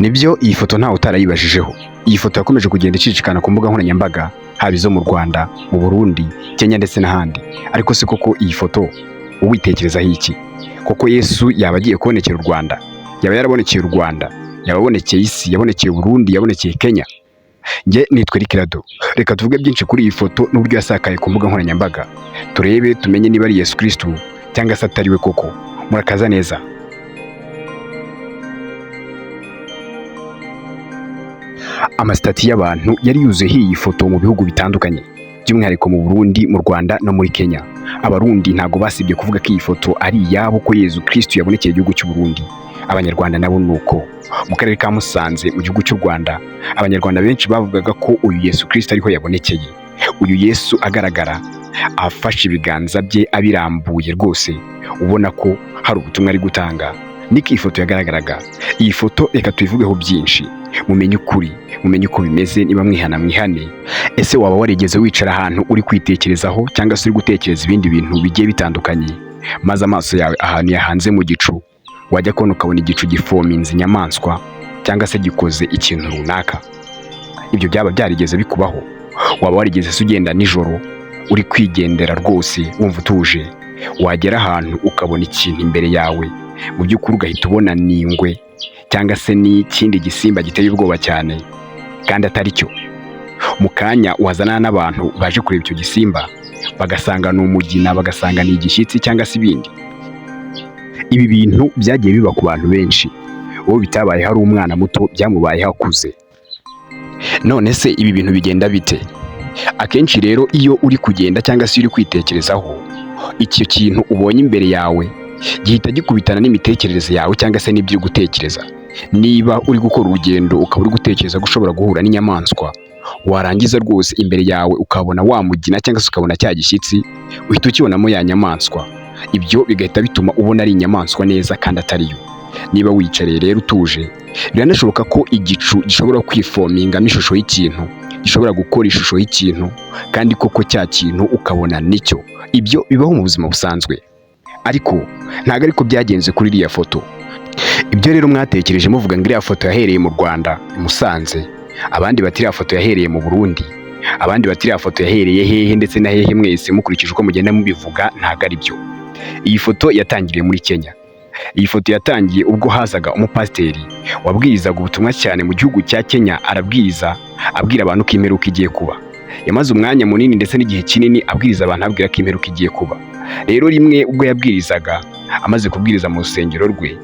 Nibyo, iyi foto ntawe utarayibajijeho. Iyi foto yakomeje kugenda icicikana ku mbuga nkoranyambaga, haba izo mu Rwanda, mu Burundi, Kenya ndetse n'ahandi. Ariko se koko iyi foto uwitekerezaho iki? Koko Yesu yaba agiye kubonekera u Rwanda? Yaba yarabonekeye u Rwanda? Yaba abonekeye isi? Yabonekeye Burundi? Yabonekeye Kenya? Njye nitwa Eric Rado. Reka tuvuge byinshi kuri iyi foto n'uburyo yasakaye ku mbuga nkoranyambaga. Turebe tumenye niba ari Yesu Kristo cyangwa se atari we koko. Murakaza neza. Amasitati y'abantu yari yuzuyeho iyi foto mu bihugu bitandukanye, by'umwihariko mu Burundi, mu Rwanda no muri Kenya. Abarundi ntago basibye kuvuga ko iyi foto ari iyabo, ko Yesu Kristo yabonekeye igihugu cy'u Burundi. Abanyarwanda nabo nuko. Mu karere ka Musanze mu gihugu cy'u Rwanda, Abanyarwanda benshi bavugaga ko uyu Yesu Kristo ariho yabonekeye. Uyu Yesu agaragara afashe ibiganza bye abirambuye rwose, ubona ko hari ubutumwa ari gutanga. Niko iyi foto yagaragaraga. Iyi foto reka tuyivugeho byinshi, mumenye ukuri, mumenye uko bimeze. Niba mwihana mwihane. Ese waba warigeze wicara ahantu uri kwitekerezaho cyangwa se uri gutekereza ibindi bintu bigiye bitandukanye, maze amaso yawe ahantu yahanze mu gicu, wajya kubona ukabona igicu gifominze inyamaswa cyangwa se gikoze ikintu runaka? Ibyo byaba byarigeze bikubaho? Waba warigeze se ugenda nijoro uri kwigendera rwose wumva utuje, wagera ahantu ukabona ikintu imbere yawe, mu by'ukuri ugahita ubona ni ingwe cyangwa se n'ikindi gisimba giteye ubwoba cyane kandi atari cyo? Mu kanya wazana n'abantu baje kureba icyo gisimba, bagasanga ni umugina, bagasanga ni igishyitsi cyangwa se ibindi. Ibi bintu byagiye biba ku bantu benshi. Uwo bitabaye hari umwana muto, byamubayeho akuze. None se ibi bintu bigenda bite? Akenshi rero iyo uri kugenda cyangwa se uri kwitekerezaho, icyo kintu ubonye imbere yawe gihita gikubitana n'imitekerereze yawe cyangwa se n'ibyo uri gutekereza. Niba uri gukora urugendo ukaba uri gutekereza ko ushobora guhura n'inyamaswa, warangiza rwose imbere yawe ukabona wamugina cyangwa se ukabona cya gishyitsi, uhita ukibonamo ya nyamaswa. Ibyo bigahita bituma ubona ari inyamaswa neza kandi atari yo. Niba wicariye rero utuje, biranashoboka ko igicu gishobora kwifomingamo ishusho y'ikintu, gishobora gukora ishusho y'ikintu kandi koko cya kintu ukabona nicyo. Ibyo bibaho mu buzima busanzwe, ariko ntabwo ariko byagenze kuri iriya foto. Ibyo rero mwatekereje muvuga ngo iriya foto yahereye mu Rwanda, i Musanze, abandi bati iriya foto yahereye mu Burundi, abandi bati iriya foto yahereye hehe ndetse na hehe, mwese mukurikije uko mugenda mubivuga ntabwo ari byo. Iyi foto yatangiriye muri Kenya. Iyi foto yatangiye ubwo hazaga umupasiteri wabwirizaga ubutumwa cyane mu gihugu cya Kenya, arabwiriza abwira abantu ko imperuka igiye kuba. Yamaze umwanya munini ndetse n'igihe kinini abwiriza abantu abwira ko imperuka igiye kuba. Rero rimwe ubwo yabwirizaga, amaze kubwiriza mu rusengero rwe,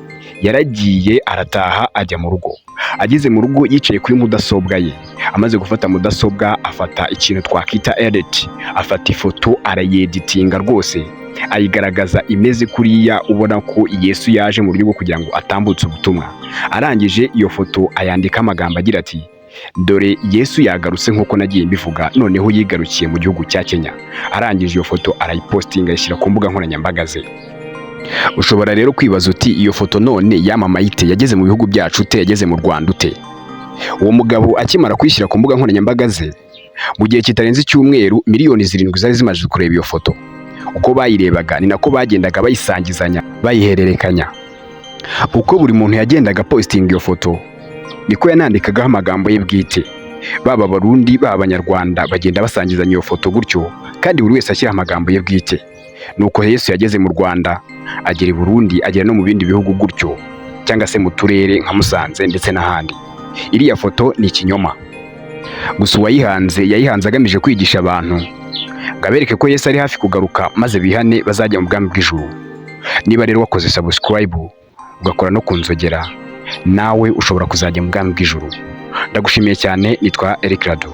yaragiye arataha ajya mu rugo. Ageze mu rugo yicaye kuri mudasobwa ye, amaze gufata mudasobwa afata ikintu twakita edit, afata ifoto arayeditinga rwose, ayigaragaza imeze kuriya, ubona ko Yesu yaje mu buryo bwo kugira ngo atambutse ubutumwa. Arangije iyo foto ayandika amagambo agira ati, dore Yesu yagarutse nk'uko nagiye mbivuga, noneho yigarukiye mu gihugu cya Kenya. Arangije iyo foto arayipostinga, ayishyira ku mbuga nkoranyambaga ze. Ushobora rero kwibaza uti, iyo foto none yamamaye ite? Yageze mu bihugu byacu ute? Yageze mu Rwanda ute? Uwo mugabo akimara kuyishyira ku mbuga nkoranyambaga ze, mu gihe kitarenze icyumweru, miliyoni 7 zari zimaze kureba iyo foto. Uko bayirebaga ni nako bagendaga bayisangizanya, bayihererekanya. Uko buri muntu yagendaga postinga iyo foto, niko yanandikagaho amagambo ye bwite. Baba Abarundi, baba Abanyarwanda bagenda basangizanya iyo foto gutyo, kandi buri wese ashyira amagambo ye bwite. Nuko Yesu yageze mu Rwanda, agera i Burundi, agera no mu bindi bihugu gutyo, cyangwa se mu turere nka Musanze ndetse n'ahandi. Iriya foto ni ikinyoma. Gusa uwayihanze yayihanze agamije kwigisha abantu ngo abereke ko Yesu ari hafi kugaruka, maze bihane bazajya mu bwami bw'ijuru. Niba rero wakoze subscribe ugakora no kunzogera, nawe ushobora kuzajya mu bwami bw'ijuru. Ndagushimiye cyane. Nitwa Eric Rado.